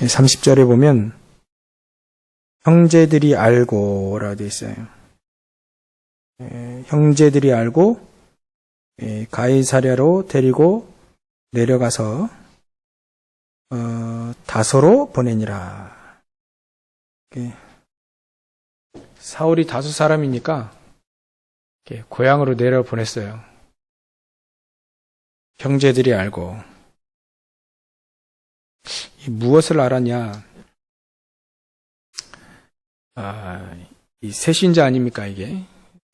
30절에 보면 형제들이 알고라고 되어 있어요. 형제들이 알고 가이사랴로 데리고 내려가서 다소로 보내니라. 사울이 다소 사람이니까 고향으로 내려 보냈어요. 형제들이 알고. 무엇을 알았냐? 이 새신자 아닙니까, 이게?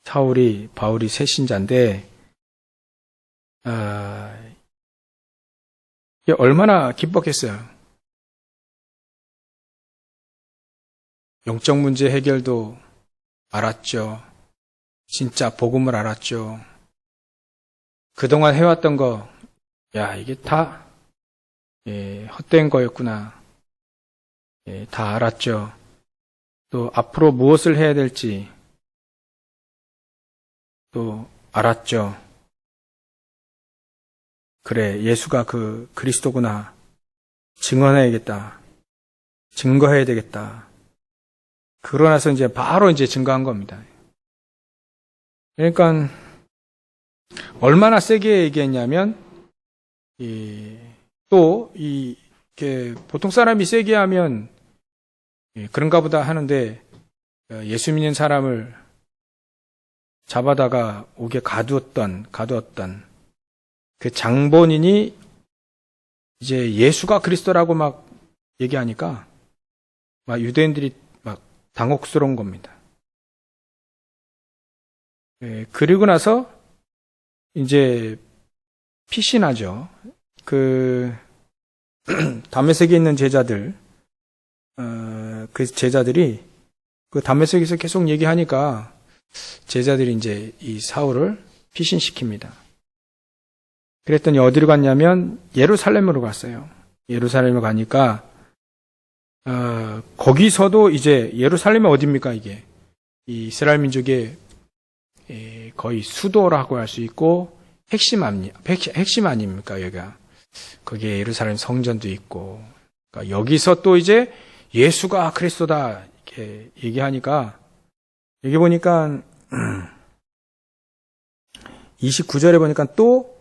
바울이 새신자인데, 이게 얼마나 기뻤겠어요. 영적 문제 해결도 알았죠. 진짜 복음을 알았죠. 그동안 해왔던 거, 이게 다 헛된 거였구나. 다 알았죠. 또 앞으로 무엇을 해야 될지 또 알았죠. 그래, 예수가 그 그리스도구나. 증언해야겠다. 증거해야 되겠다. 그러고 나서 이제 바로 증거한 겁니다. 그러니까 얼마나 세게 얘기했냐면 보통 사람이 세게 하면 그런가 보다 하는데 예수 믿는 사람을 잡아다가 옥에 가두었던 그 장본인이 이제 예수가 그리스도라고 막 얘기하니까 막 유대인들이 막 당혹스러운 겁니다. 그리고 나서 이제 피신하죠. 다메섹에 있는 제자들, 그 제자들이 그 다메섹에서 계속 얘기하니까 제자들이 이제 이 사울을 피신시킵니다. 그랬더니 어디로 갔냐면 예루살렘으로 갔어요. 예루살렘에 가니까 거기서도 이제 예루살렘이 어디입니까 이게? 이 이스라엘 민족의 거의 수도라고 할 수 있고 핵심 아닙니까 여기가? 거기에 예루살렘 성전도 있고, 그러니까 여기서 또 이제 예수가 그리스도다 이렇게 얘기하니까 여기 보니까 29절에 보니까 또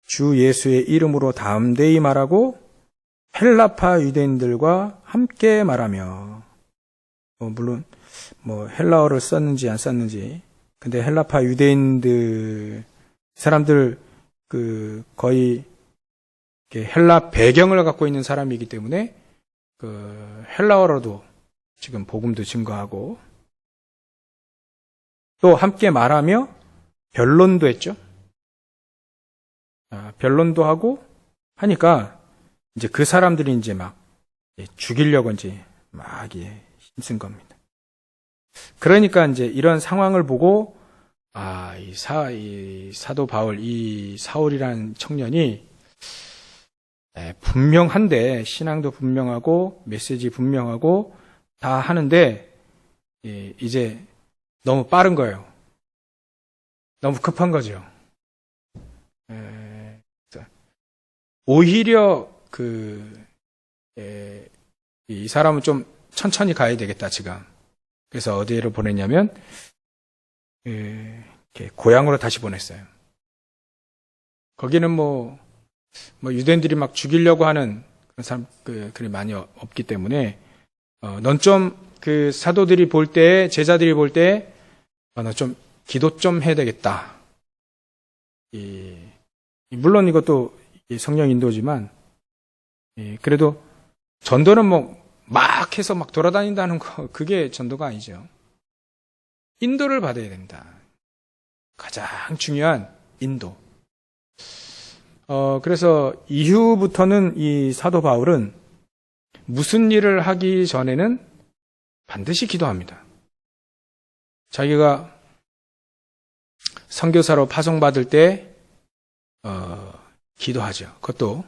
주 예수의 이름으로 담대히 말하고 헬라파 유대인들과 함께 말하며, 물론 헬라어를 썼는지 안 썼는지, 근데 헬라파 유대인들 사람들 거의 헬라 배경을 갖고 있는 사람이기 때문에 헬라어로도 지금 복음도 증거하고 또 함께 말하며 변론도 했죠. 변론도 하고 하니까 이제 그 사람들이 이제 막 죽이려고 이제 막 힘쓴 겁니다. 그러니까 이제 이런 상황을 보고 이 사도 바울, 이 사울이라는 청년이 분명한데, 신앙도 분명하고 메시지 분명하고 다 하는데 이제 너무 빠른 거예요. 너무 급한 거죠. 오히려 이 사람은 좀 천천히 가야 되겠다 지금. 그래서 어디로 보냈냐면 고향으로 다시 보냈어요. 거기는 유대인들이 막 죽이려고 하는 그런 사람 그리 많이 없기 때문에 넌 좀 사도들이 볼 때, 제자들이 볼 때 너 좀 기도 좀 해야 되겠다. 물론 이것도 성령 인도지만 그래도 전도는 막 해서 막 돌아다닌다는 거, 그게 전도가 아니죠. 인도를 받아야 된다. 가장 중요한 인도. 그래서 이후부터는 이 사도 바울은 무슨 일을 하기 전에는 반드시 기도합니다. 자기가 선교사로 파송받을 때 기도하죠. 그것도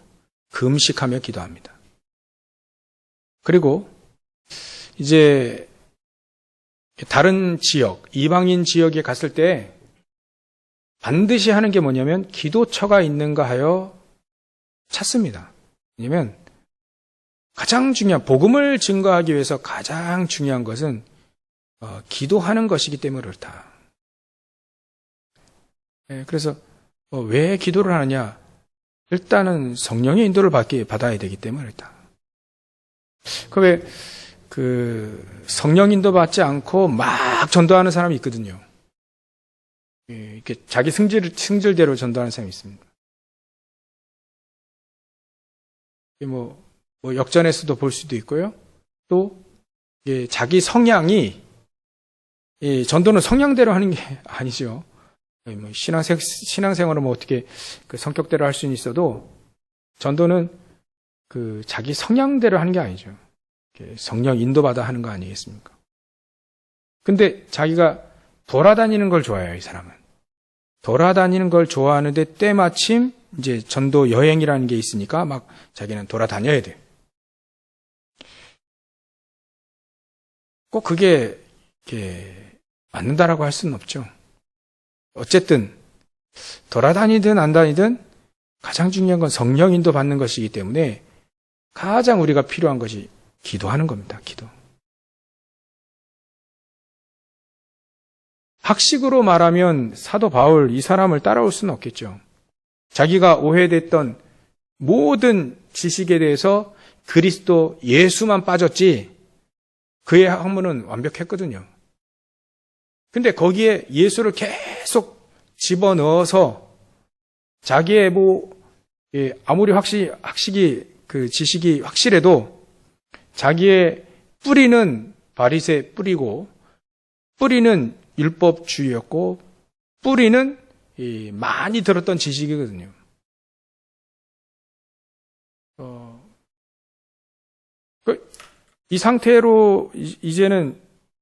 금식하며 기도합니다. 그리고 이제 다른 지역, 이방인 지역에 갔을 때 반드시 하는 게 뭐냐면 기도처가 있는가 하여 찾습니다. 왜냐면 가장 중요한, 복음을 증거하기 위해서 가장 중요한 것은 기도하는 것이기 때문에 그렇다. 그래서 왜 기도를 하느냐? 일단은 성령의 인도를 받아야 되기 때문에 그렇다. 그 성령 인도 받지 않고 막 전도하는 사람이 있거든요. 이렇게 자기 승질대로 전도하는 사람이 있습니다. 뭐 역전에서도 볼 수도 있고요. 또 자기 성향이, 전도는 성향대로 하는 게 아니죠. 뭐 신앙생활은 뭐 어떻게 그 성격대로 할 수는 있어도 전도는 그 자기 성향대로 하는 게 아니죠. 성령 인도받아 하는 거 아니겠습니까? 근데 자기가 돌아다니는 걸 좋아해요, 이 사람은. 돌아다니는 걸 좋아하는데 때마침 이제 전도 여행이라는 게 있으니까 막 자기는 돌아다녀야 돼. 꼭 그게 이렇게 맞는다라고 할 수는 없죠. 어쨌든 돌아다니든 안 다니든 가장 중요한 건 성령 인도 받는 것이기 때문에 가장 우리가 필요한 것이 기도하는 겁니다. 기도. 학식으로 말하면 사도 바울 이 사람을 따라올 수는 없겠죠. 자기가 오해됐던 모든 지식에 대해서 그리스도 예수만 빠졌지 그의 학문은 완벽했거든요. 근데 거기에 예수를 계속 집어넣어서 자기의 아무리 학식이 그 지식이 확실해도 자기의 뿌리는 바리새 뿌리고 뿌리는 율법주의였고 뿌리는 많이 들었던 지식이거든요. 이 상태로 이제는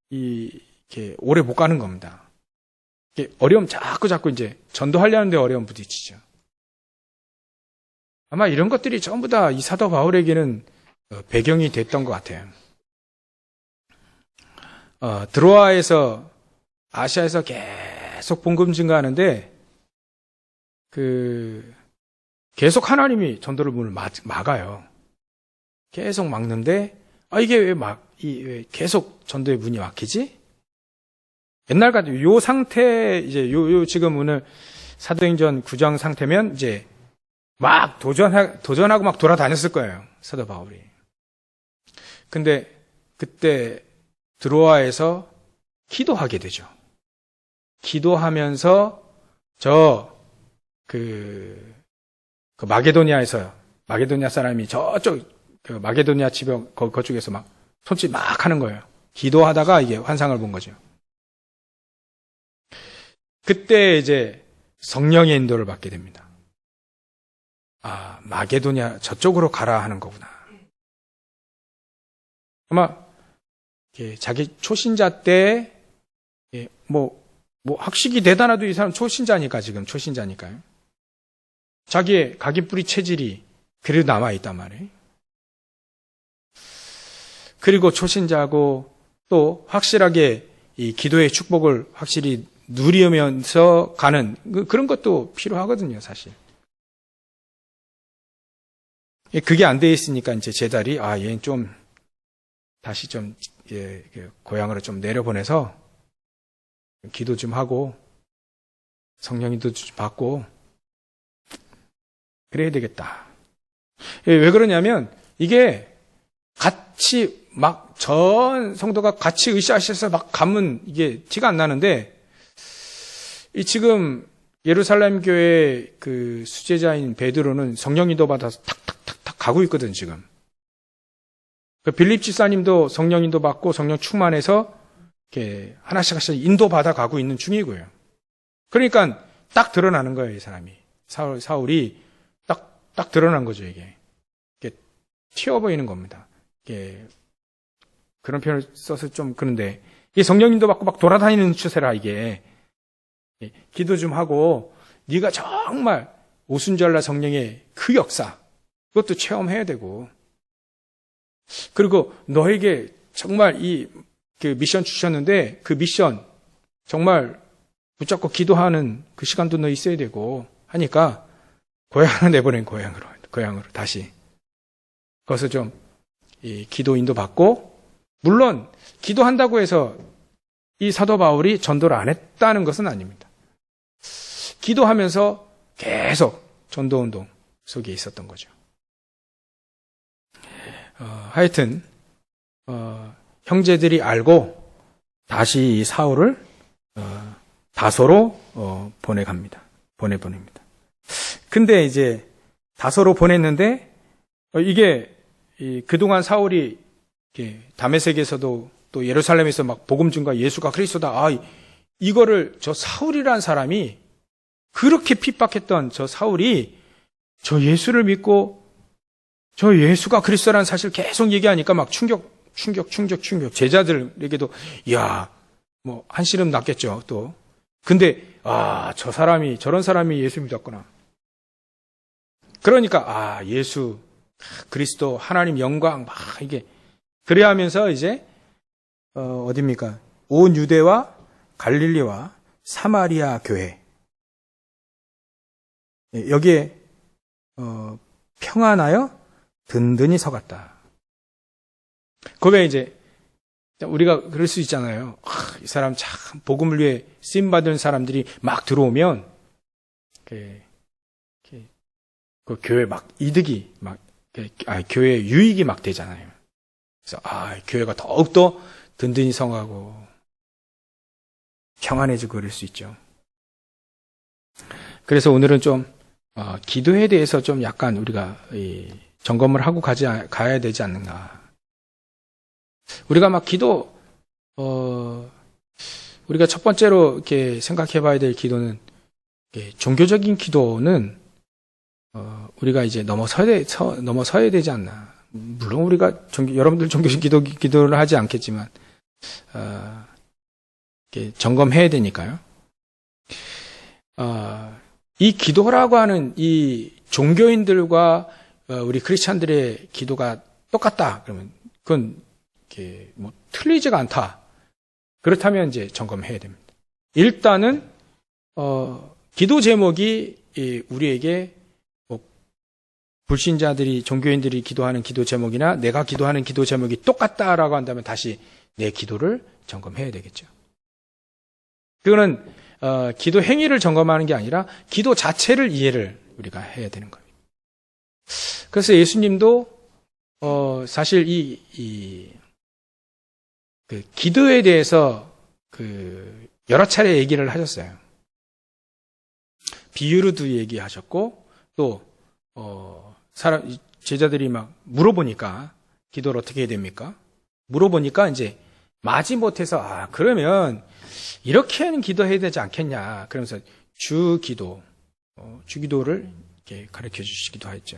이렇게 오래 못 가는 겁니다. 어려움 자꾸 이제 전도하려는데 어려움 부딪히죠. 아마 이런 것들이 전부 다 이 사도 바울에게는 배경이 됐던 것 같아요. 드로아에서 아시아에서 계속 복음 증거하는데 계속 하나님이 전도를 문을 막아요. 계속 막는데 이게 왜 계속 전도의 문이 막히지? 옛날 같은 요 상태 이제 요 지금 오늘 사도행전 9장 상태면 이제 막 도전하고 막 돌아다녔을 거예요. 사도 바울이. 근데 그때 드로아에서 기도하게 되죠. 기도하면서 마게도니아 사람이 저쪽 마게도니아 지방 그쪽에서 막 손짓 막 하는 거예요. 기도하다가 이게 환상을 본 거죠. 그때 이제 성령의 인도를 받게 됩니다. 마게도니아 저쪽으로 가라 하는 거구나. 아마 자기 초신자 때 학식이 대단해도 이 사람 초신자니까요. 자기의 각인뿌리 체질이 그래도 남아있단 말이에요. 그리고 초신자고 또 확실하게 이 기도의 축복을 확실히 누리면서 가는 그런 것도 필요하거든요, 사실. 그게 안 돼 있으니까 이제 제자리 얘는 좀 다시 좀 고향으로 좀 내려보내서 기도 좀 하고 성령님도 좀 받고 그래야 되겠다. 왜 그러냐면 이게 같이 막 전 성도가 같이 으쌰으쌰해서 막 가면 이게 티가 안 나는데 지금 예루살렘 교회 그 수제자인 베드로는 성령인도 받아서 탁탁탁탁 가고 있거든 지금. 빌립 지사님도 성령인도 받고 성령 충만해서 이렇게 하나씩 인도받아 가고 있는 중이고요. 그러니까 딱 드러나는 거예요, 이 사람이. 사울이 딱 드러난 거죠, 이게. 튀어 보이는 겁니다. 그런 표현을 써서 좀 그런데, 이게 성령인도 받고 막 돌아다니는 추세라, 이게. 기도 좀 하고, 네가 정말 오순절날 성령의 그 역사, 그것도 체험해야 되고, 그리고 너에게 정말 그 미션 주셨는데 그 미션 정말 붙잡고 기도하는 그 시간도 너 있어야 되고 하니까 고향으로 내보낸 고향으로 다시 거기서 좀 이 기도인도 받고, 물론 기도한다고 해서 이 사도 바울이 전도를 안 했다는 것은 아닙니다. 기도하면서 계속 전도운동 속에 있었던 거죠. 하여튼 형제들이 알고 다시 이 사울을 다소로 보내봅니다. 근데 이제 다소로 보냈는데 이게 그동안 사울이 다메섹에서도 또 예루살렘에서 막 복음 전과 예수가 그리스도다. 이거를 저 사울이라는 사람이 그렇게 핍박했던 저 사울이 저 예수를 믿고 저 예수가 그리스도라는 사실 계속 얘기하니까 막 충격. 제자들에게도 뭐 한시름 났겠죠. 또 근데 저런 사람이 예수 믿었구나. 그러니까 예수 그리스도 하나님 영광 막 이게 그래 하면서 이제 어디입니까? 온 유대와 갈릴리와 사마리아 교회 여기에 평안하여 든든히 서갔다. 그게 이제 우리가 그럴 수 있잖아요. 이 사람 참 복음을 위해 쓰임 받은 사람들이 막 들어오면 그 교회 막 이득이 막 교회 유익이 막 되잖아요. 그래서 교회가 더욱더 든든히 성하고 평안해지고 그럴 수 있죠. 그래서 오늘은 좀 기도에 대해서 좀 약간 우리가 점검을 하고 가야 되지 않는가. 우리가 막 기도 우리가 첫 번째로 이렇게 생각해 봐야 될 기도는 종교적인 기도는 우리가 이제 넘어서야 되지 않나. 물론 우리가 여러분들 종교적 기도를 하지 않겠지만 이렇게 점검해야 되니까요. 이 기도라고 하는 이 종교인들과 우리 크리스찬들의 기도가 똑같다. 그러면 그건 이렇게 뭐 틀리지가 않다. 그렇다면 이제 점검해야 됩니다. 일단은 기도 제목이 우리에게 불신자들이 종교인들이 기도하는 기도 제목이나 내가 기도하는 기도 제목이 똑같다라고 한다면 다시 내 기도를 점검해야 되겠죠. 그거는 기도 행위를 점검하는 게 아니라 기도 자체를 이해를 우리가 해야 되는 겁니다. 그래서 예수님도 사실 그 기도에 대해서 여러 차례 얘기를 하셨어요. 비유로도 얘기하셨고 또 제자들이 막 물어보니까 기도를 어떻게 해야 됩니까? 물어보니까 이제 마지못해서 그러면 이렇게 하는 기도해야 되지 않겠냐. 그러면서 주기도를 이렇게 가르쳐 주시기도 했죠.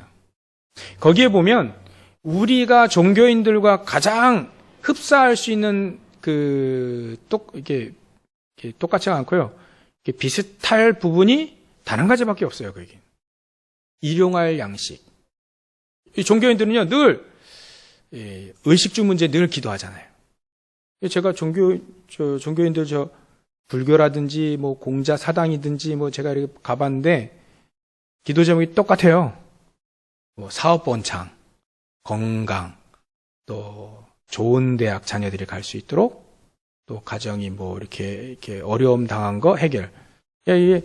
거기에 보면 우리가 종교인들과 가장 흡사할 수 있는 이게 똑같지 않고요. 비슷할 부분이 단 한 가지밖에 없어요. 그게 일용할 양식. 이 종교인들은요 늘 의식주 문제 늘 기도하잖아요. 제가 종교인들 불교라든지 뭐 공자 사당이든지 뭐 제가 이렇게 가봤는데 기도 제목이 똑같아요. 뭐 사업 번창, 건강, 또 좋은 대학 자녀들이 갈 수 있도록, 또 가정이 뭐 이렇게 어려움 당한 거 해결. 이게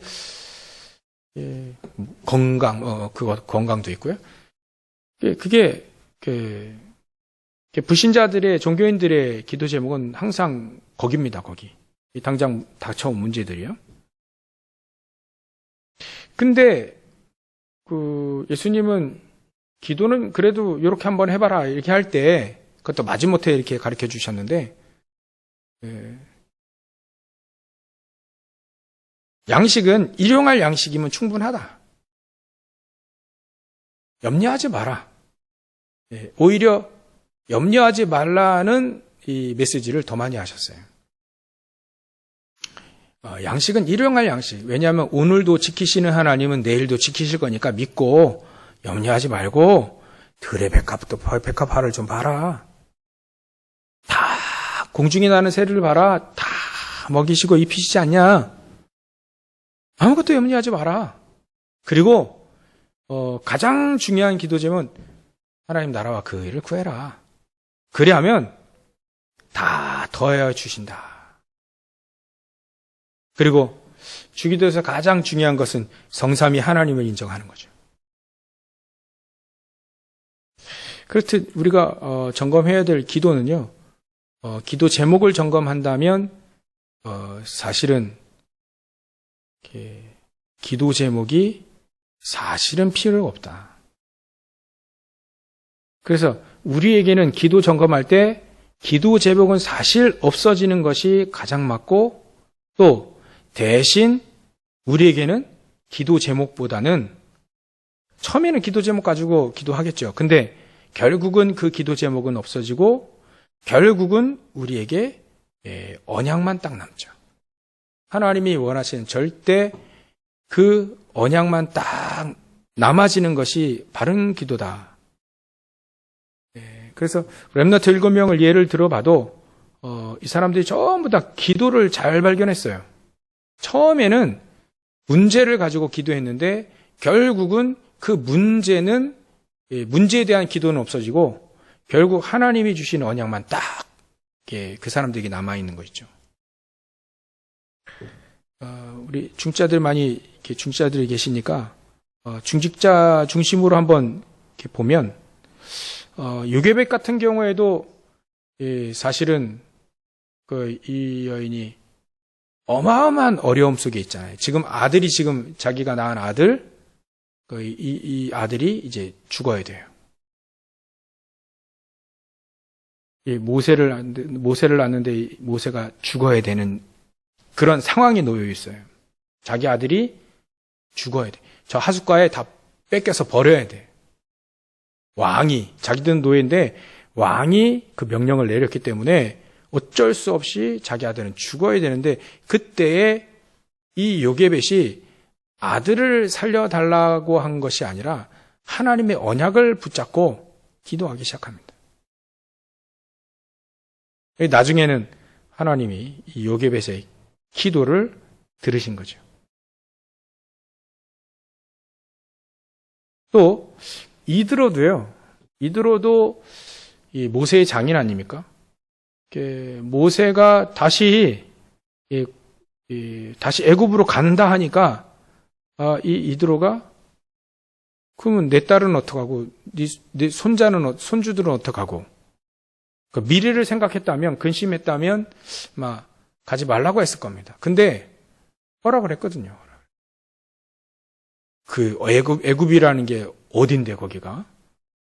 건강, 건강도 있고요. 그게 불신자들의 종교인들의 기도 제목은 항상 거기입니다. 거기. 당장 닥쳐온 문제들이요. 근데 예수님은 기도는 그래도 이렇게 한번 해봐라 이렇게 할 때 그것도 마지못해 이렇게 가르쳐 주셨는데 양식은 일용할 양식이면 충분하다. 염려하지 마라. 오히려 염려하지 말라는 이 메시지를 더 많이 하셨어요. 양식은 일용할 양식. 왜냐하면 오늘도 지키시는 하나님은 내일도 지키실 거니까 믿고 염려하지 말고 들의 백합화를 좀 봐라. 다 공중에 나는 새를 봐라. 다 먹이시고 입히시지 않냐. 아무것도 염려하지 마라. 그리고 가장 중요한 기도 제목은 하나님 나라와 그 의를 구해라. 그리하면 다 더하여 주신다. 그리고 주기도에서 가장 중요한 것은 성삼위 하나님을 인정하는 거죠. 그렇듯 우리가 점검해야 될 기도는요. 기도 제목을 점검한다면 사실은 기도 제목이 사실은 필요가 없다. 그래서 우리에게는 기도 점검할 때 기도 제목은 사실 없어지는 것이 가장 맞고, 또 대신 우리에게는 기도 제목보다는, 처음에는 기도 제목 가지고 기도하겠죠. 근데 결국은 그 기도 제목은 없어지고 결국은 우리에게 언약만 딱 남죠. 하나님이 원하시는 절대 그 언약만 딱 남아지는 것이 바른 기도다. 그래서 렘넌트 7명을 예를 들어봐도 이 사람들이 전부 다 기도를 잘 발견했어요. 처음에는 문제를 가지고 기도했는데 결국은 그 문제에 대한 기도는 없어지고 결국 하나님이 주신 언약만 딱 그 사람들에게 남아있는 거 있죠. 우리 중직자들 많이 중직자들이 계시니까 중직자 중심으로 한번 이렇게 보면 요괴백 같은 경우에도 사실은 이 여인이 어마어마한 어려움 속에 있잖아요. 지금 자기가 낳은 아들, 이 아들이 이제 죽어야 돼요. 모세를 낳는데 모세가 죽어야 되는 그런 상황에 놓여 있어요. 자기 아들이 죽어야 돼. 저 하숫가에 다 뺏겨서 버려야 돼. 자기들은 노예인데 왕이 그 명령을 내렸기 때문에 어쩔 수 없이 자기 아들은 죽어야 되는데, 그때에 이 요게벳이 아들을 살려달라고 한 것이 아니라 하나님의 언약을 붙잡고 기도하기 시작합니다. 나중에는 하나님이 이 요게벳의 기도를 들으신 거죠. 또 이드로도요. 이드로도 이 모세의 장인 아닙니까? 모세가 다시 애굽으로 간다 하니까 이 이드로가 그러면 내 딸은 어떡하고 네 손주들은 어떡하고, 미래를 생각했다면, 근심했다면 막 가지 말라고 했을 겁니다. 근데 허락을 했거든요. 그 애굽이라는 게 어딘데 거기가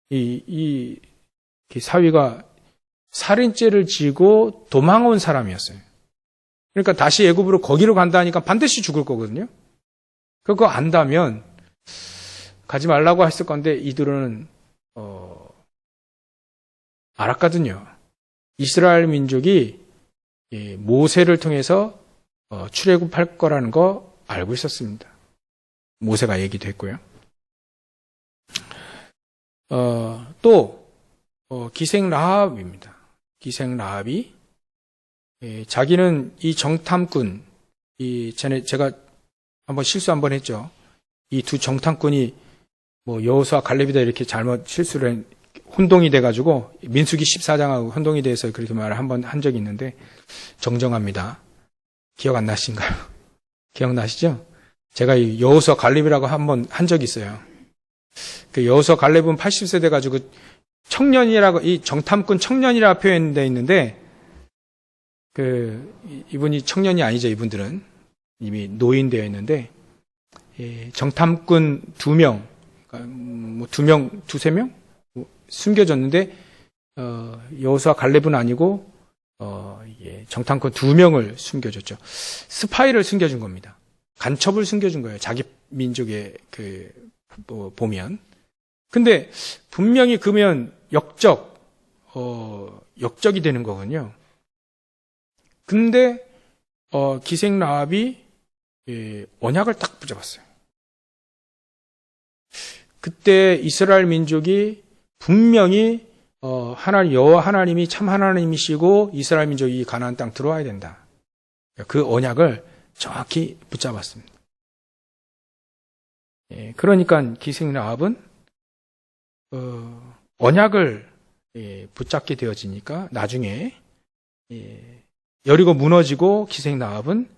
이 사위가 살인죄를 지고 도망온 사람이었어요. 그러니까 다시 애굽으로 거기로 간다니까 반드시 죽을 거거든요. 그거 안다면 가지 말라고 했을 건데 이들은 알았거든요. 이스라엘 민족이 모세를 통해서 출애굽할 거라는 거 알고 있었습니다. 모세가 얘기도 했고요. 또 기생 라합입니다. 기생 라합이 자기는 이 정탐꾼, 전에 제가 실수 한번 했죠. 이 두 정탐꾼이 여호수아 갈렙이다 이렇게 잘못 실수를 혼동이 돼가지고 민수기 14장하고 혼동이 돼서 그렇게 말을 한번 한 적이 있는데, 정정합니다. 기억 안 나신가요? 기억나시죠? 제가 이 여호수아 갈렙이라고 한번 한 적이 있어요. 그 여호수아 갈렙은 80세 돼가지고 청년이라고, 이 정탐꾼 청년이라 표현되어 있는데, 이분이 청년이 아니죠. 이분들은 이미 노인되어 있는데, 정탐꾼 2명, 두세 명 숨겨졌는데, 여호수아 갈렙은 아니고 정탐꾼 2명을 숨겨줬죠. 스파이를 숨겨준 겁니다. 간첩을 숨겨준 거예요. 자기 민족의 보면. 근데 분명히 그러면 역적이 되는 거군요. 근데 기생 라합이 언약을 딱 붙잡았어요. 그때 이스라엘 민족이 분명히 여호와 하나님이 참 하나님이시고 이스라엘 민족이 가나안 땅 들어와야 된다. 그 언약을 정확히 붙잡았습니다. 그러니까 기생 라합은 언약을 붙잡게 되어지니까 나중에 여리고 무너지고 기생나합은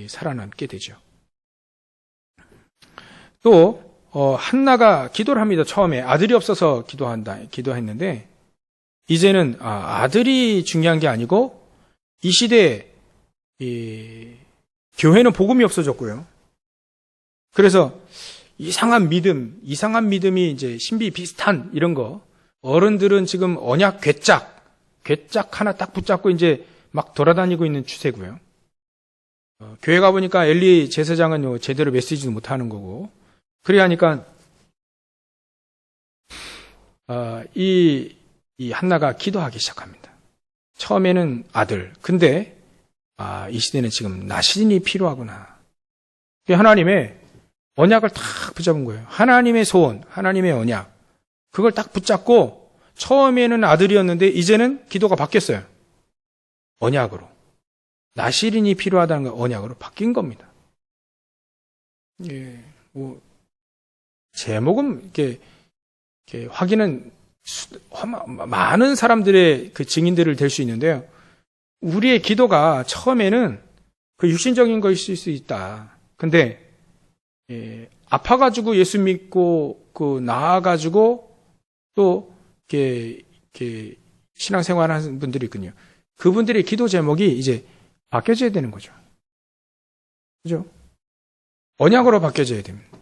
살아남게 되죠. 또 한나가 기도를 합니다. 처음에 아들이 없어서 기도했는데 이제는 아들이 중요한 게 아니고 이 시대에 교회는 복음이 없어졌고요. 그래서 이상한 믿음이 이제 신비 비슷한 이런 거 어른들은 지금 언약 괴짝 하나 딱 붙잡고 이제 막 돌아다니고 있는 추세고요. 교회 가보니까 엘리 제사장은 제대로 메시지도 못하는 거고 그래 하니까 이 한나가 기도하기 시작합니다. 처음에는 아들, 근데 이 시대는 지금 나신이 필요하구나. 하나님의 언약을 딱 붙잡은 거예요. 하나님의 소원, 하나님의 언약. 그걸 딱 붙잡고 처음에는 아들이었는데 이제는 기도가 바뀌었어요. 언약으로. 나실인이 필요하다는 거 언약으로 바뀐 겁니다. 제목은 이렇게 확인은 많은 사람들의 그 증인들을 될 수 있는데요. 우리의 기도가 처음에는 그 육신적인 것일 수 있다. 근데 아파가지고 예수 믿고 나아가지고 또 이렇게 신앙생활하는 분들이 있거든요. 그분들의 기도 제목이 이제 바뀌어져야 되는 거죠. 그죠? 언약으로 바뀌어져야 됩니다.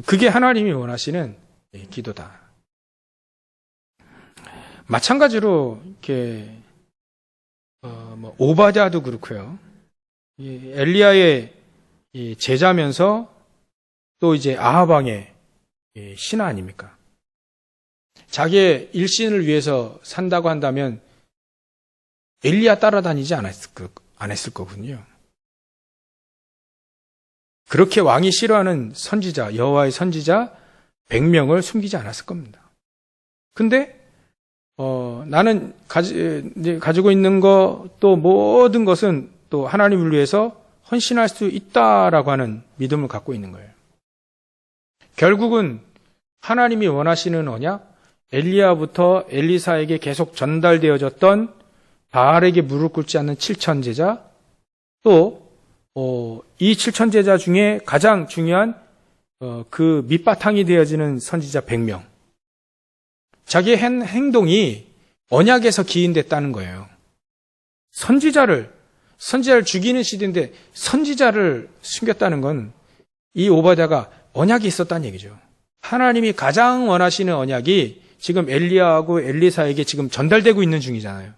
그게 하나님이 원하시는 기도다. 마찬가지로 이렇게 오바댜도 그렇고요. 엘리야의 제자면서 또 이제 아합 왕의 신하 아닙니까? 자기의 일신을 위해서 산다고 한다면 엘리야 따라다니지 않았을 거군요. 그렇게 왕이 싫어하는 선지자, 여호와의 선지자 100명을 숨기지 않았을 겁니다. 근데 나는 가지고 있는 것 또 모든 것은 또 하나님을 위해서 헌신할 수 있다라고 하는 믿음을 갖고 있는 거예요. 결국은 하나님이 원하시는 언약, 엘리야부터 엘리사에게 계속 전달되어졌던 바알에게 무릎 꿇지 않는 7천 제자, 또 이 7천 제자 중에 가장 중요한 그 밑바탕이 되어지는 선지자 100명. 자기의 행동이 언약에서 기인됐다는 거예요. 선지자를 죽이는 시대인데 선지자를 숨겼다는 건 이 오바댜가 언약이 있었다는 얘기죠. 하나님이 가장 원하시는 언약이 지금 엘리야하고 엘리사에게 지금 전달되고 있는 중이잖아요.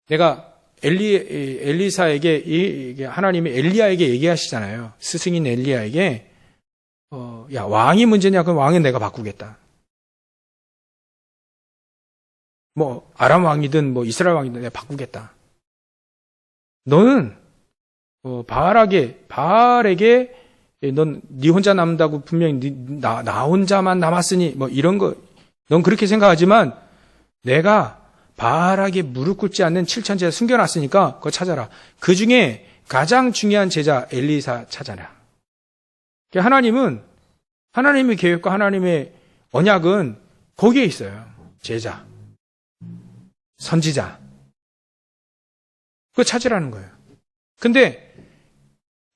내가 엘리사에게 하나님이 엘리야에게 얘기하시잖아요. 스승인 엘리야에게 야 왕이 문제냐? 그럼 왕은 내가 바꾸겠다. 아람 왕이든 이스라엘 왕이든 내가 바꾸겠다. 너는 바알에게 넌 네 혼자 남는다고 분명히 나 혼자만 남았으니 이런 거 넌 그렇게 생각하지만 내가 바알에게 무릎 꿇지 않는 7천 제자 숨겨놨으니까 그거 찾아라. 그 중에 가장 중요한 제자 엘리사 찾아라. 하나님의 계획과 하나님의 언약은 거기에 있어요. 제자, 선지자. 그거 찾으라는 거예요. 근데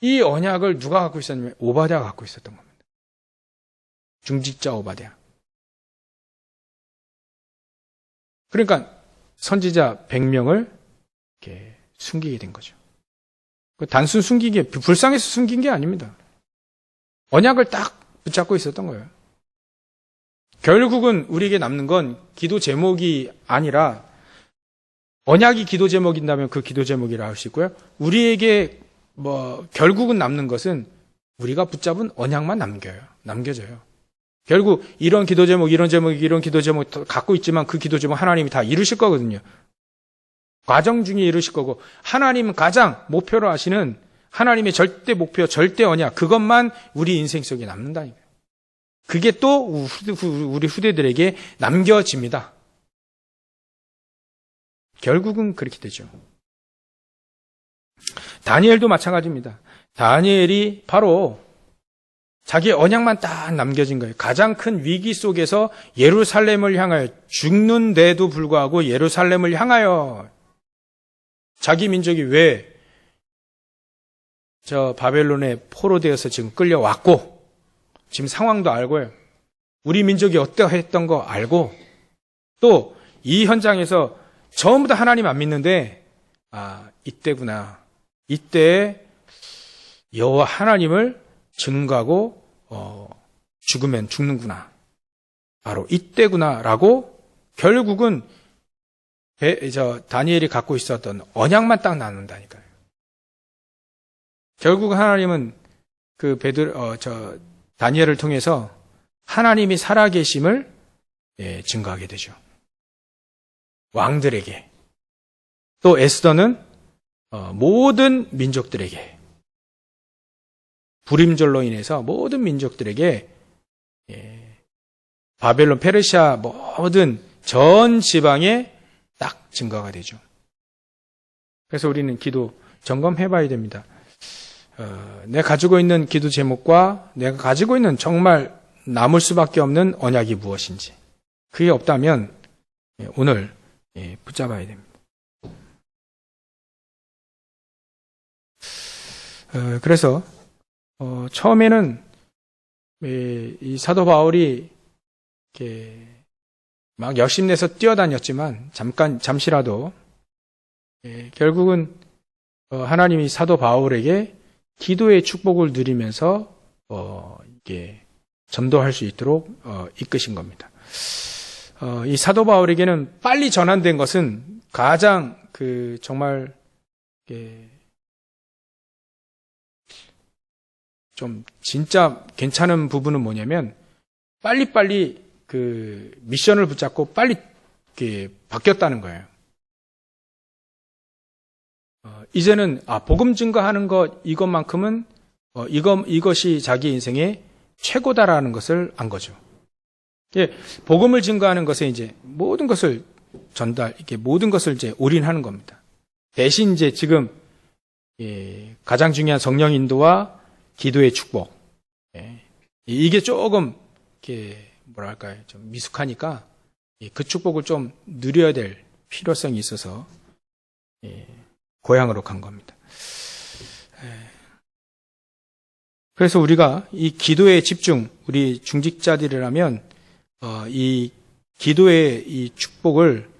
이 언약을 누가 갖고 있었냐면 오바댜가 갖고 있었던 겁니다. 중직자 오바댜. 그러니까 선지자 100명을 이렇게 숨기게 된 거죠. 단순 불쌍해서 숨긴 게 아닙니다. 언약을 딱 붙잡고 있었던 거예요. 결국은 우리에게 남는 건 기도 제목이 아니라 언약이 기도 제목인다면 그 기도 제목이라 할 수 있고요. 우리에게 결국은 남는 것은 우리가 붙잡은 언약만 남겨져요. 결국 이런 기도 제목, 이런 기도 제목 갖고 있지만 그 기도 제목 하나님이 다 이루실 거거든요. 과정 중에 이루실 거고 하나님은 가장 목표로 하시는 하나님의 절대 목표, 절대 언약 그것만 우리 인생 속에 남는다니까요. 그게 또 우리 후대들에게 남겨집니다. 결국은 그렇게 되죠. 다니엘도 마찬가지입니다. 다니엘이 바로 자기 언약만 딱 남겨진 거예요. 가장 큰 위기 속에서 예루살렘을 향하여 죽는데도 불구하고 예루살렘을 향하여 자기 민족이 왜 저 바벨론에 포로되어서 지금 끌려왔고 지금 상황도 알고요. 우리 민족이 어떠했던 거 알고 또 이 현장에서 전부 다 하나님 안 믿는데 이때구나. 이때 여호와 하나님을 증거하고 죽으면 죽는구나. 바로 이때구나라고 결국은 다니엘이 갖고 있었던 언약만 딱 나눈다니까요. 결국 하나님은 다니엘을 통해서 하나님이 살아계심을 증거하게 되죠. 왕들에게 또 에스더는 모든 민족들에게 불임절로 인해서 모든 민족들에게 바벨론, 페르시아 모든 전 지방에 딱 증거가 되죠. 그래서 우리는 기도 점검해 봐야 됩니다. 내가 가지고 있는 기도 제목과 내가 가지고 있는 정말 남을 수밖에 없는 언약이 무엇인지 그게 없다면 오늘 붙잡아야 됩니다. 그래서 처음에는 이 사도 바울이 이렇게 막 열심내서 뛰어다녔지만 잠시라도 결국은 하나님이 사도 바울에게 기도의 축복을 누리면서 이게 전도할 수 있도록 이끄신 겁니다. 이 사도 바울에게는 빨리 전환된 것은 가장 정말 좀 진짜 괜찮은 부분은 뭐냐면 빨리빨리 미션을 붙잡고 빨리 바뀌었다는 거예요. 이제는 복음 증거하는 것 이것만큼은 이것이 자기 인생의 최고다라는 것을 안 거죠. 복음을 증거하는 것에 이제 모든 것을 이렇게 모든 것을 이제 올인하는 겁니다. 대신 이제 지금 가장 중요한 성령 인도와 기도의 축복 이게 조금 이렇게 뭐랄까요 좀 미숙하니까 그 축복을 좀 누려야 될 필요성이 있어서 고향으로 간 겁니다. 그래서 우리가 이 기도에 집중, 우리 중직자들이라면 이 기도의 이 축복을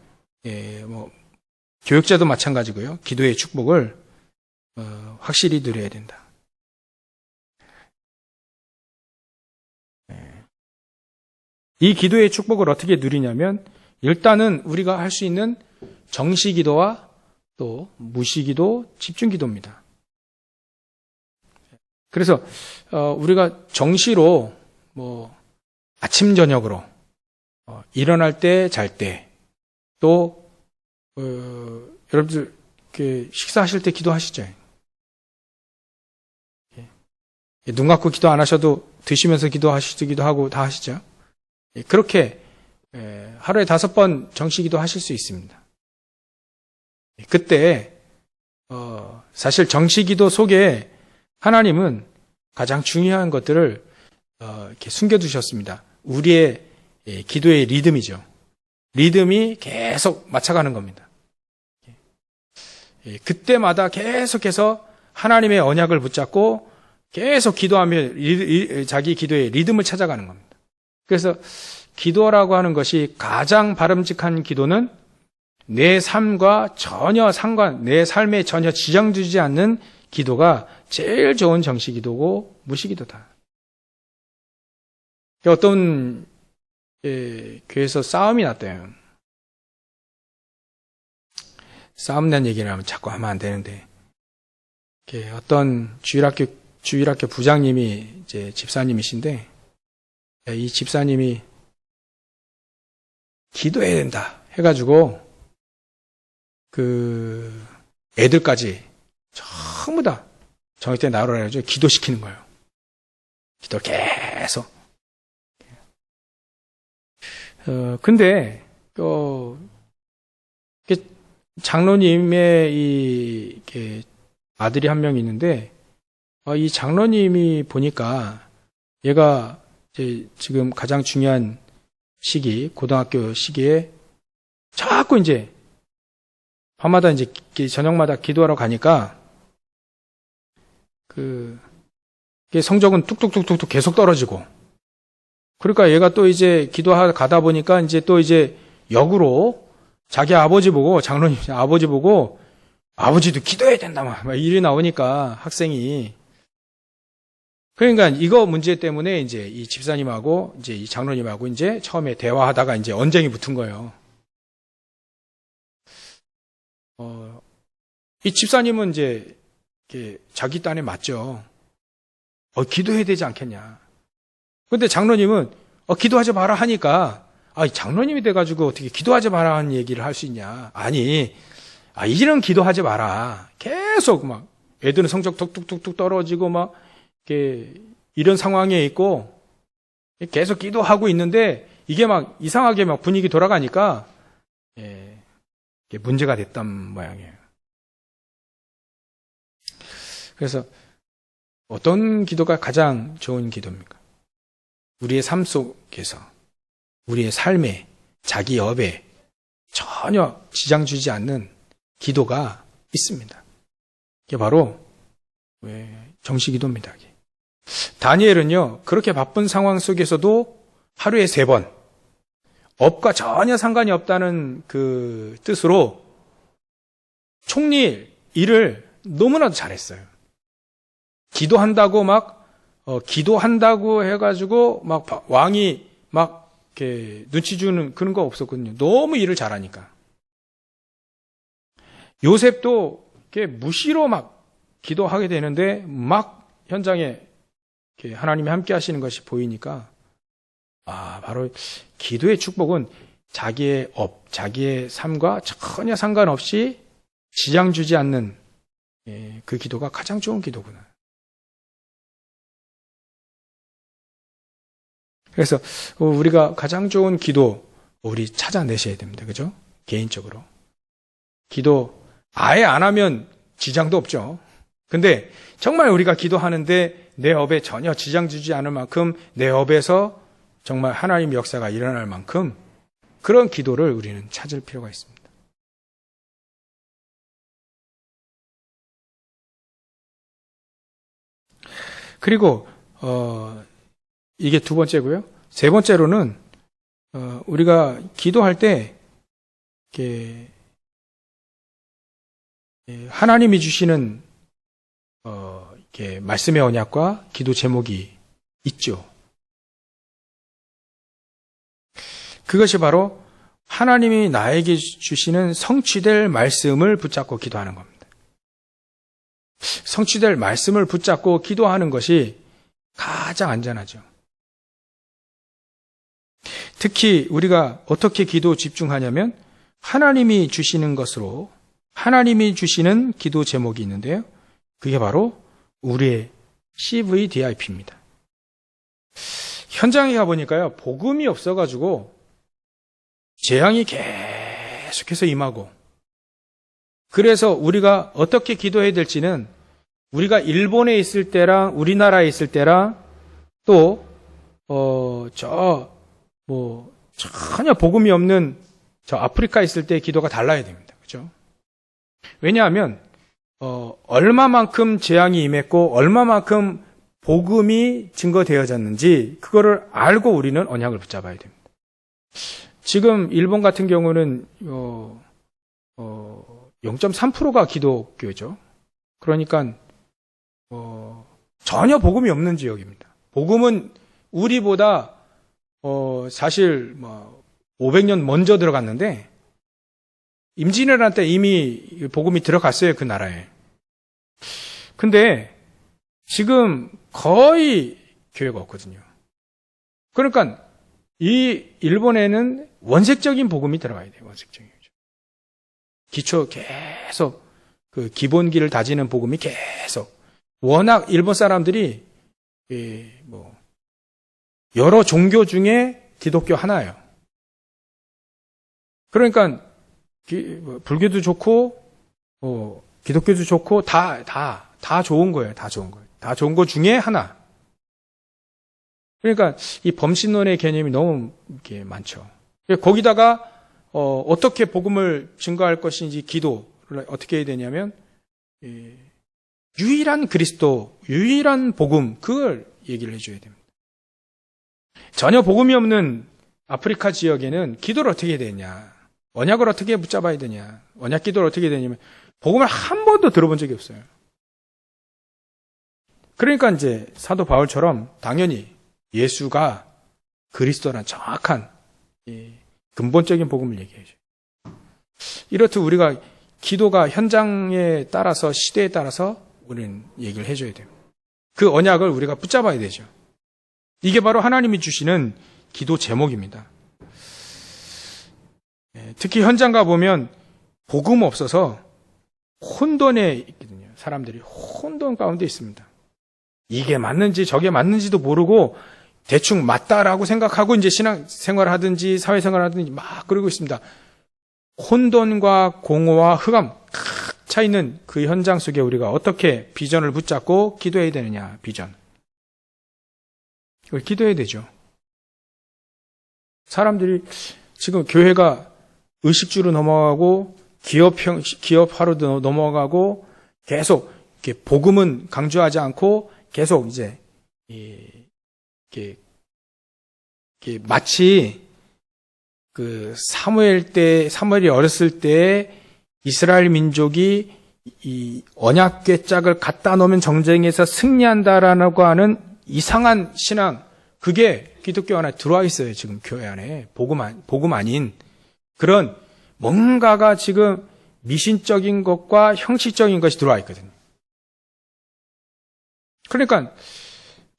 교육자도 마찬가지고요. 기도의 축복을 확실히 누려야 된다. 이 기도의 축복을 어떻게 누리냐면 일단은 우리가 할 수 있는 정시기도와 또 무시기도, 집중기도입니다. 그래서 우리가 정시로 아침 저녁으로 일어날 때, 잘 때, 또 여러분들 식사하실 때 기도하시죠. 눈 감고 기도 안 하셔도 드시면서 기도하시기도 하고 다 하시죠. 그렇게 하루에 5번 정시기도 하실 수 있습니다. 그때 사실 정시기도 속에 하나님은 가장 중요한 것들을 이렇게 숨겨두셨습니다. 우리의 기도의 리듬이죠. 리듬이 계속 맞춰가는 겁니다. 그때마다 계속해서 하나님의 언약을 붙잡고 계속 기도하며 자기 기도의 리듬을 찾아가는 겁니다. 그래서 기도라고 하는 것이 가장 바람직한 기도는 내 삶과 전혀 내 삶에 전혀 지장 주지 않는 기도가 제일 좋은 정시기도고 무시기도다. 어떤 교회에서 싸움이 났대요. 싸움 난 얘기를 하면 자꾸 하면 안 되는데 어떤 주일학교 부장님이 이제 집사님이신데 이 집사님이 기도해야 된다 해가지고 애들까지 전부 다 저녁 때 나오라 해가지고 기도시키는 거예요. 기도를 계속. 근데 장로님의 이렇게 아들이 한 명 있는데 이 장로님이 보니까 얘가 이제 지금 가장 중요한 시기, 고등학교 시기에 자꾸 이제 밤마다 이제 저녁마다 기도하러 가니까 성적은 뚝뚝뚝뚝 계속 떨어지고, 그러니까 얘가 또 이제 기도하러 가다 보니까 이제 또 이제 역으로 자기 아버지 보고, 장로님 아버지 보고, 아버지도 기도해야 된다 막 일이 나오니까 학생이. 그러니까 이거 문제 때문에 이제 이 집사님하고 이제 이 장로님하고 이제 처음에 대화하다가 이제 언쟁이 붙은 거예요. 이 집사님은 이제 자기 딴에 맞죠. 기도해야 되지 않겠냐. 근데 장로님은 기도하지 마라 하니까, 장로님이 돼가지고 어떻게 기도하지 마라 하는 얘기를 할 수 있냐. 아니, 이제는 기도하지 마라. 계속 막 애들은 성적 뚝뚝뚝뚝 떨어지고 막 이런 상황에 있고 계속 기도하고 있는데 이게 막 이상하게 막 분위기 돌아가니까 이게 문제가 됐단 모양이에요. 그래서 어떤 기도가 가장 좋은 기도입니까? 우리의 삶 속에서, 우리의 삶에, 자기 업에 전혀 지장 주지 않는 기도가 있습니다. 이게 바로 정시 기도입니다. 다니엘은요, 그렇게 바쁜 상황 속에서도 하루에 3번, 업과 전혀 상관이 없다는 그 뜻으로 총리 일을 너무나도 잘했어요. 기도한다고 해가지고 막 왕이 막 이렇게 눈치 주는 그런 거 없었거든요. 너무 일을 잘하니까. 요셉도 이렇게 무시로 막 기도하게 되는데 막 현장에 이렇게 하나님이 함께 하시는 것이 보이니까, 바로 기도의 축복은 자기의 업, 자기의 삶과 전혀 상관없이 지장 주지 않는 그 기도가 가장 좋은 기도구나. 그래서 우리가 가장 좋은 기도 우리 찾아내셔야 됩니다. 그죠? 개인적으로. 기도 아예 안 하면 지장도 없죠. 근데 정말 우리가 기도하는데 내 업에 전혀 지장 주지 않을 만큼, 내 업에서 정말 하나님 역사가 일어날 만큼 그런 기도를 우리는 찾을 필요가 있습니다. 그리고 이게 2번째고요. 3번째로는 우리가 기도할 때 이렇게 하나님이 주시는 이렇게 말씀의 언약과 기도 제목이 있죠. 그것이 바로 하나님이 나에게 주시는 성취될 말씀을 붙잡고 기도하는 겁니다. 성취될 말씀을 붙잡고 기도하는 것이 가장 안전하죠. 특히 우리가 어떻게 기도 집중하냐면 하나님이 주시는 것으로, 하나님이 주시는 기도 제목이 있는데요. 그게 바로 우리의 CVDIP입니다. 현장에 가보니까요, 복음이 없어가지고 재앙이 계속해서 임하고, 그래서 우리가 어떻게 기도해야 될지는 우리가 일본에 있을 때랑 우리나라에 있을 때랑 또 전혀 복음이 없는 저 아프리카에 있을 때 기도가 달라야 됩니다. 그렇죠? 왜냐하면 얼마만큼 재앙이 임했고 얼마만큼 복음이 증거되어졌는지 그거를 알고 우리는 언약을 붙잡아야 됩니다. 지금 일본 같은 경우는 0.3%가 기독교죠. 그러니까 전혀 복음이 없는 지역입니다. 복음은 우리보다 사실 500년 먼저 들어갔는데 임진왜란 때 이미 복음이 들어갔어요, 그 나라에. 근데 지금 거의 교회가 없거든요. 그러니까 이 일본에는 원색적인 복음이 들어가야 돼요. 원색적인. 기초 계속 그 기본기를 다지는 복음이 계속. 워낙 일본 사람들이 여러 종교 중에 기독교 하나예요. 그러니까 불교도 좋고 기독교도 좋고 다 좋은 거예요. 다 좋은 거예요. 다 좋은 것 중에 하나. 그러니까 이 범신론의 개념이 너무 이렇게 많죠. 거기다가 어떻게 복음을 증거할 것인지 기도를 어떻게 해야 되냐면 유일한 그리스도, 유일한 복음, 그걸 얘기를 해줘야 됩니다. 전혀 복음이 없는 아프리카 지역에는 기도를 어떻게 해야 되냐, 언약을 어떻게 붙잡아야 되냐, 언약 기도를 어떻게 해야 되냐면 복음을 한 번도 들어본 적이 없어요. 그러니까 이제 사도 바울처럼 당연히 예수가 그리스도란 정확한 근본적인 복음을 얘기해줘요. 이렇듯 우리가 기도가 현장에 따라서, 시대에 따라서 우리는 얘기를 해줘야 돼요. 그 언약을 우리가 붙잡아야 되죠. 이게 바로 하나님이 주시는 기도 제목입니다. 특히 현장 가보면 복음 없어서 혼돈에 있거든요. 사람들이 혼돈 가운데 있습니다. 이게 맞는지 저게 맞는지도 모르고 대충 맞다라고 생각하고 이제 신앙생활 하든지 사회생활 하든지 막 그러고 있습니다. 혼돈과 공허와 흑암 칵 차 있는 그 현장 속에 우리가 어떻게 비전을 붙잡고 기도해야 되느냐, 비전. 이걸 기도해야 되죠. 사람들이 지금 교회가 의식주로 넘어가고 기업화로 넘어가고 계속 이렇게 복음은 강조하지 않고 계속 이제 이렇게 마치 그 사무엘이 어렸을 때 이스라엘 민족이 이 언약 궤짝을 갖다 놓으면 정쟁에서 승리한다라고 하는 이상한 신앙, 그게 기독교 안에 들어와 있어요. 지금 교회 안에 복음 아닌 그런 뭔가가 지금 미신적인 것과 형식적인 것이 들어와 있거든요. 그러니까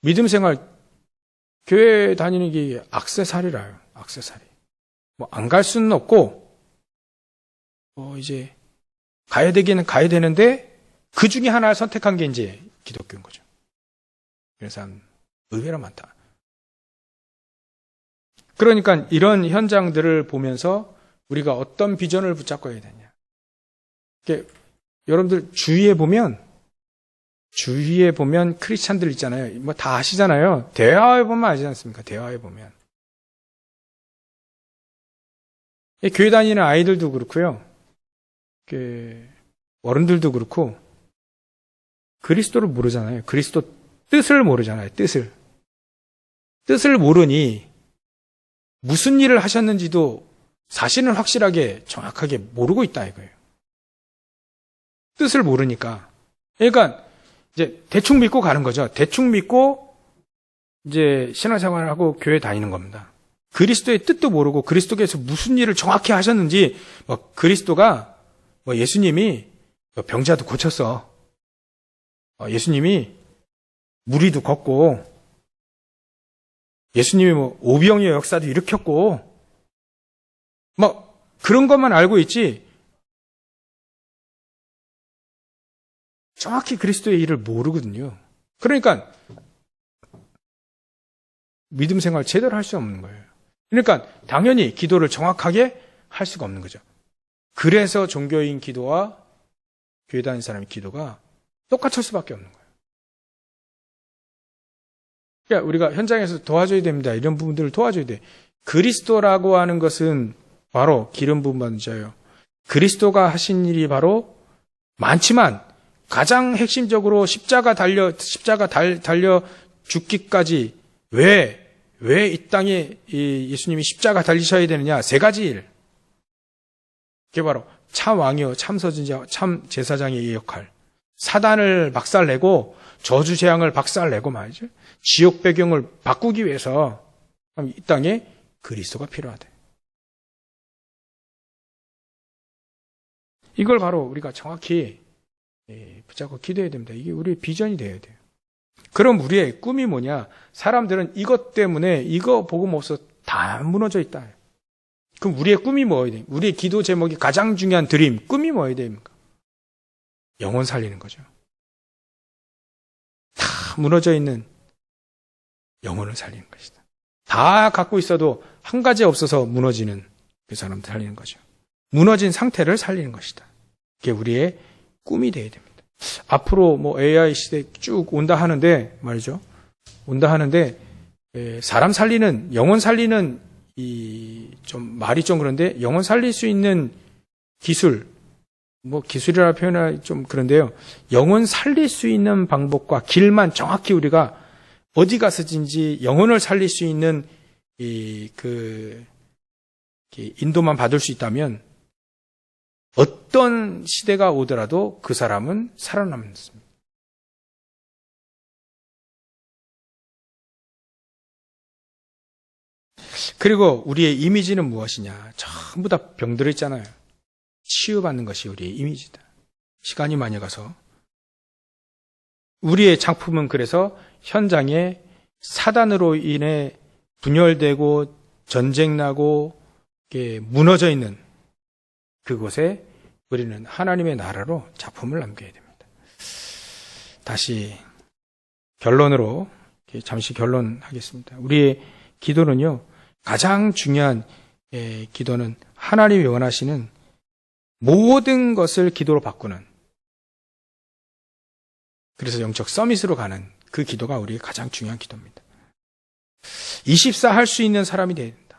믿음 생활, 교회 다니는 게 액세서리라요. 액세서리. 뭐 안 갈 수는 없고 이제 가야 되기는 가야 되는데 그 중에 하나를 선택한 게 이제 기독교인 거죠. 그래서 의외로 많다. 그러니까 이런 현장들을 보면서 우리가 어떤 비전을 붙잡고 해야 되냐. 여러분들 주위에 보면 크리스찬들 있잖아요. 뭐 다 아시잖아요. 대화해 보면 아시지 않습니까? 대화해 보면. 교회 다니는 아이들도 그렇고요. 어른들도 그렇고 그리스도를 모르잖아요. 그리스도 뜻을 모르잖아요. 뜻을 모르니 무슨 일을 하셨는지도 사실은 확실하게 정확하게 모르고 있다 이거예요. 뜻을 모르니까. 그러니까 이제 대충 믿고 가는 거죠. 대충 믿고 이제 신앙생활을 하고 교회 다니는 겁니다. 그리스도의 뜻도 모르고 그리스도께서 무슨 일을 정확히 하셨는지, 그리스도가 예수님이 병자도 고쳤어. 예수님이 무리도 걷고, 예수님이 오병이어 역사도 일으켰고, 그런 것만 알고 있지, 정확히 그리스도의 일을 모르거든요. 그러니까, 믿음 생활 제대로 할 수 없는 거예요. 그러니까, 당연히 기도를 정확하게 할 수가 없는 거죠. 그래서 종교인 기도와 교회 다니는 사람의 기도가 똑같을 수밖에 없는 거예요. 그러니까 우리가 현장에서 도와줘야 됩니다. 이런 부분들을 도와줘야 돼. 그리스도라고 하는 것은 바로 기름 부음 받은 자예요. 그리스도가 하신 일이 바로 많지만 가장 핵심적으로 십자가 달려 죽기까지 왜 이 땅에 예수님이 십자가 달리셔야 되느냐? 세 가지 일. 그게 바로 참 왕이요, 참 서진자, 참 제사장의 역할. 사단을 박살내고 저주 재앙을 박살내고 말이죠. 지옥 배경을 바꾸기 위해서 이 땅에 그리스도가 필요하대. 이걸 바로 우리가 정확히 붙잡고 기도해야 됩니다. 이게 우리의 비전이 되어야 돼요. 그럼 우리의 꿈이 뭐냐? 사람들은 이것 때문에 이거 복음 없어 다 무너져 있다. 그럼 우리의 꿈이 뭐여야 돼요? 우리의 기도 제목이 가장 중요한 드림, 꿈이 뭐여야 됩니까? 영혼 살리는 거죠. 다 무너져 있는 영혼을 살리는 것이다. 다 갖고 있어도 한 가지 없어서 무너지는 그 사람을 살리는 거죠. 무너진 상태를 살리는 것이다. 그게 우리의 꿈이 되어야 됩니다. 앞으로 AI 시대 쭉 온다 하는데 말이죠. 온다 하는데 사람 살리는, 영혼 살리는 좀 말이 좀 그런데 영혼 살릴 수 있는 기술, 뭐 기술이라 표현하기 좀 그런데요. 영혼 살릴 수 있는 방법과 길만 정확히 우리가 어디 가서든지 영혼을 살릴 수 있는 인도만 받을 수 있다면 어떤 시대가 오더라도 그 사람은 살아남습니다. 그리고 우리의 이미지는 무엇이냐? 전부 다 병들어 있잖아요. 치유받는 것이 우리의 이미지다. 시간이 많이 가서 우리의 작품은 그래서 현장에 사단으로 인해 분열되고 전쟁나고 무너져 있는 그곳에 우리는 하나님의 나라로 작품을 남겨야 됩니다. 다시 결론으로 잠시 결론하겠습니다. 우리의 기도는요, 가장 중요한 기도는 하나님이 원하시는 모든 것을 기도로 바꾸는, 그래서 영적 서밋으로 가는 그 기도가 우리의 가장 중요한 기도입니다. 24 할 수 있는 사람이 된다.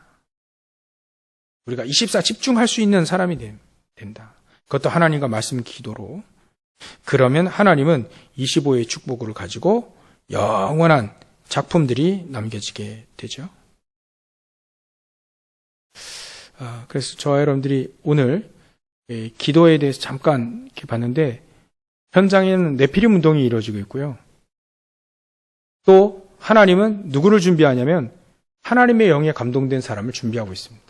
우리가 24 집중할 수 있는 사람이 된다. 그것도 하나님과 말씀 기도로. 그러면 하나님은 25의 축복을 가지고 영원한 작품들이 남겨지게 되죠. 그래서 저와 여러분들이 오늘 기도에 대해서 잠깐 이렇게 봤는데, 현장에는 네피림 운동이 이루어지고 있고요. 또 하나님은 누구를 준비하냐면 하나님의 영에 감동된 사람을 준비하고 있습니다.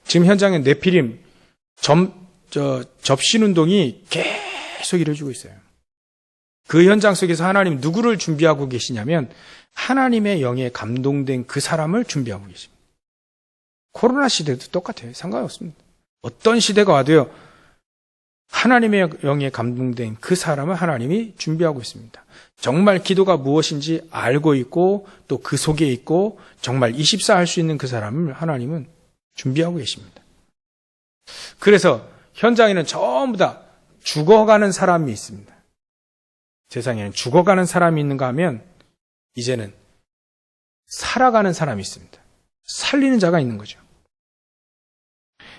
지금 현장에 네피림 접신 운동이 계속 이루어지고 있어요. 그 현장 속에서 하나님 누구를 준비하고 계시냐면 하나님의 영에 감동된 그 사람을 준비하고 계십니다. 코로나 시대도 똑같아요. 상관없습니다. 어떤 시대가 와도요, 하나님의 영에 감동된 그 사람을 하나님이 준비하고 있습니다. 정말 기도가 무엇인지 알고 있고 또 그 속에 있고 정말 24 할 수 있는 그 사람을 하나님은 준비하고 계십니다. 그래서 현장에는 전부 다 죽어가는 사람이 있습니다. 세상에는 죽어가는 사람이 있는가 하면 이제는 살아가는 사람이 있습니다. 살리는 자가 있는 거죠.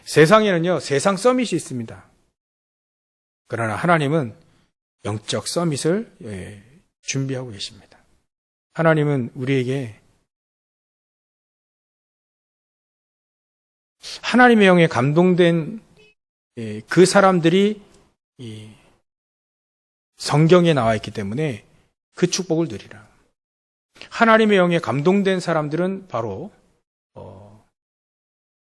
세상에는요, 세상 서밋이 있습니다. 그러나 하나님은 영적 서밋을 준비하고 계십니다. 하나님은 우리에게 하나님의 영에 감동된 그 사람들이 성경에 나와 있기 때문에 그 축복을 누리라. 하나님의 영에 감동된 사람들은 바로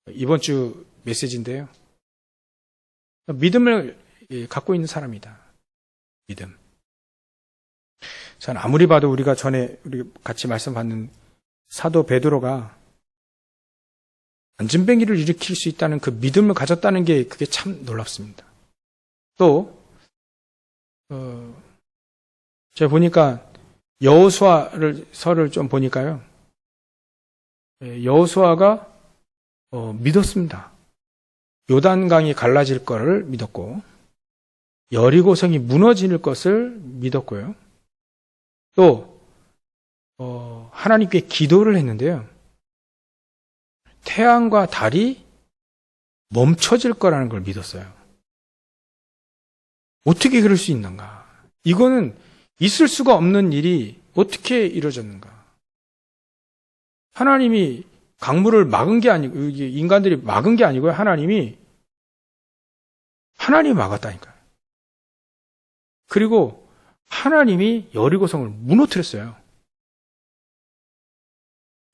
이번 주 메시지인데요. 믿음을 갖고 있는 사람이다. 믿음. 저는 아무리 봐도 우리 같이 말씀 받는 사도 베드로가 안진뱅이를 일으킬 수 있다는 그 믿음을 가졌다는 게 그게 참 놀랍습니다. 또 제가 보니까 여호수아서를 좀 보니까요, 여호수아가 믿었습니다. 요단강이 갈라질 것을 믿었고 여리고성이 무너질 것을 믿었고요. 또 하나님께 기도를 했는데요, 태양과 달이 멈춰질 거라는 걸 믿었어요. 어떻게 그럴 수 있는가? 이거는 있을 수가 없는 일이 어떻게 이루어졌는가? 하나님이 강물을 막은 게 아니고, 인간들이 막은 게 아니고요. 하나님이 막았다니까요. 그리고 하나님이 여리고성을 무너뜨렸어요.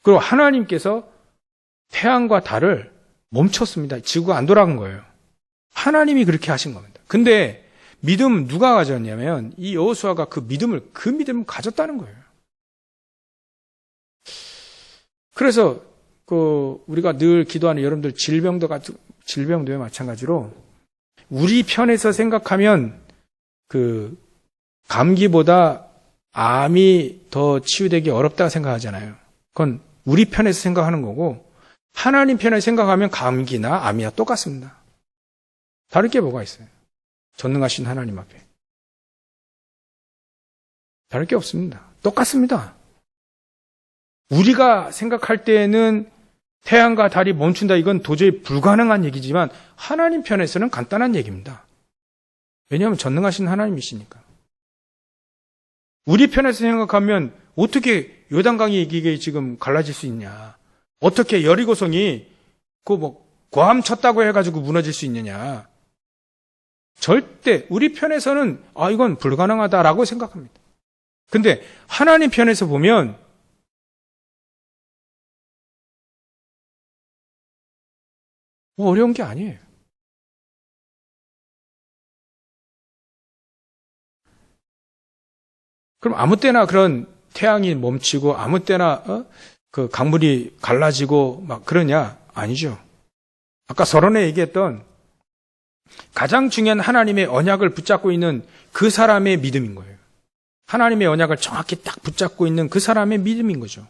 그리고 하나님께서 태양과 달을 멈췄습니다. 지구가 안 돌아간 거예요. 하나님이 그렇게 하신 겁니다. 근데 믿음 누가 가졌냐면 이 여호수아가 그 믿음을 가졌다는 거예요. 그래서 우리가 늘 기도하는 여러분들 질병도에 마찬가지로 우리 편에서 생각하면 그 감기보다 암이 더 치유되기 어렵다고 생각하잖아요. 그건 우리 편에서 생각하는 거고, 하나님 편에서 생각하면 감기나 암이나 똑같습니다. 다를 게 뭐가 있어요? 전능하신 하나님 앞에. 다를 게 없습니다. 똑같습니다. 우리가 생각할 때에는 태양과 달이 멈춘다, 이건 도저히 불가능한 얘기지만 하나님 편에서는 간단한 얘기입니다. 왜냐하면 전능하신 하나님이시니까. 우리 편에서 생각하면 어떻게 요단강이 이게 지금 갈라질 수 있냐, 어떻게 여리고성이 고함 쳤다고 해가지고 무너질 수 있느냐. 절대 우리 편에서는 이건 불가능하다라고 생각합니다. 근데 하나님 편에서 보면 어려운 게 아니에요. 그럼 아무 때나 그런 태양이 멈추고 아무 때나 그 강물이 갈라지고 막 그러냐? 아니죠. 아까 서론에 얘기했던 가장 중요한 하나님의 언약을 붙잡고 있는 그 사람의 믿음인 거예요. 하나님의 언약을 정확히 딱 붙잡고 있는 그 사람의 믿음인 거죠.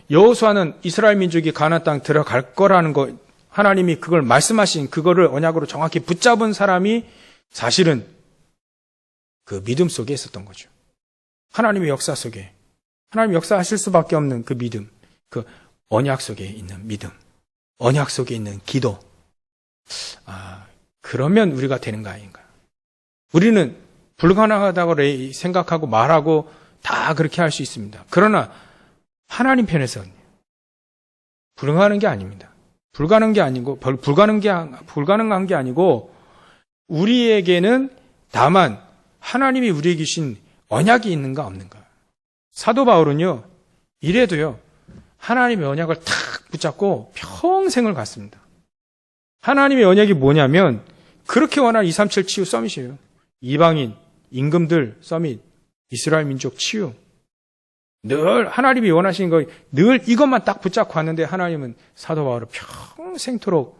여호수아는 이스라엘 민족이 가나안 땅 들어갈 거라는 거, 하나님이 그걸 말씀하신 그거를 언약으로 정확히 붙잡은 사람이 사실은 그 믿음 속에 있었던 거죠. 하나님의 역사 속에, 하나님 역사하실 수밖에 없는 그 믿음, 그 언약 속에 있는 믿음, 언약 속에 있는 기도. 그러면 우리가 되는 거 아닌가. 우리는 불가능하다고 생각하고 말하고 다 그렇게 할 수 있습니다. 그러나 하나님 편에서는 불가능한 게 아닙니다. 불가능한 게 아니고 우리에게는 다만 하나님이 우리에게 주신 언약이 있는가 없는가. 사도 바울은요, 이래도요, 하나님의 언약을 탁 붙잡고 평생을 갔습니다. 하나님의 언약이 뭐냐면 그렇게 원하는 237 치유 서밋이에요. 이방인, 임금들 서밋, 이스라엘 민족 치유. 늘 하나님이 원하시는 거 늘 이것만 딱 붙잡고 왔는데 하나님은 사도 바울을 평생토록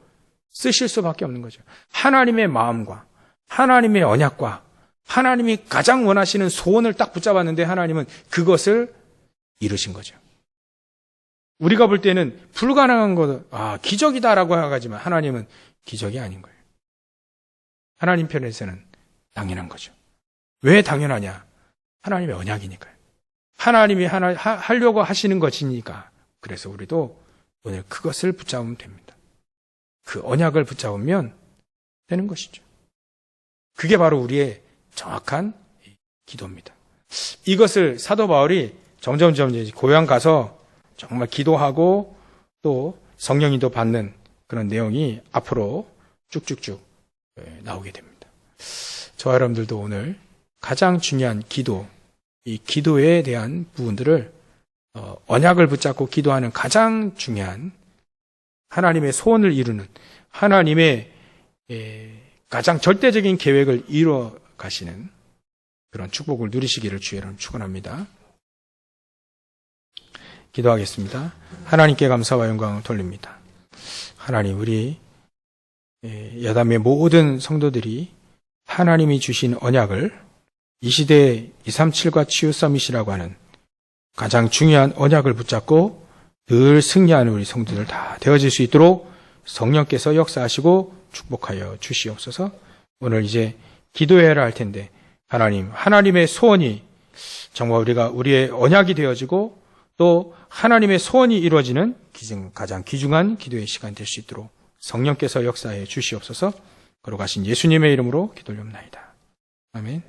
쓰실 수밖에 없는 거죠. 하나님의 마음과 하나님의 언약과 하나님이 가장 원하시는 소원을 딱 붙잡았는데 하나님은 그것을 이루신 거죠. 우리가 볼 때는 불가능한 거, 기적이다라고 하지만 하나님은 기적이 아닌 거예요. 하나님 편에서는 당연한 거죠. 왜 당연하냐? 하나님의 언약이니까요. 하나님이 하려고 하시는 것이니까. 그래서 우리도 오늘 그것을 붙잡으면 됩니다. 그 언약을 붙잡으면 되는 것이죠. 그게 바로 우리의 정확한 기도입니다. 이것을 사도 바울이 점점 고향 가서 정말 기도하고 또 성령인도 받는 그런 내용이 앞으로 쭉쭉쭉 나오게 됩니다. 저와 여러분들도 오늘 가장 중요한 기도, 이 기도에 대한 부분들을 언약을 붙잡고 기도하는 가장 중요한 하나님의 소원을 이루는 하나님의 가장 절대적인 계획을 이루어 가시는 그런 축복을 누리시기를 주의 이름으로 축원합니다. 기도하겠습니다. 하나님께 감사와 영광을 돌립니다. 하나님, 우리 야담의 모든 성도들이 하나님이 주신 언약을 이 시대의 237과 치유 서밋이라고 하는 가장 중요한 언약을 붙잡고 늘 승리하는 우리 성도들 다 되어질 수 있도록 성령께서 역사하시고 축복하여 주시옵소서. 오늘 이제 기도해야 할 텐데 하나님의 소원이 정말 우리의 언약이 되어지고 또 하나님의 소원이 이루어지는 가장 귀중한 기도의 시간 될 수 있도록 성령께서 역사해 주시옵소서. 거룩하신 예수님의 이름으로 기도드립니다. 아멘.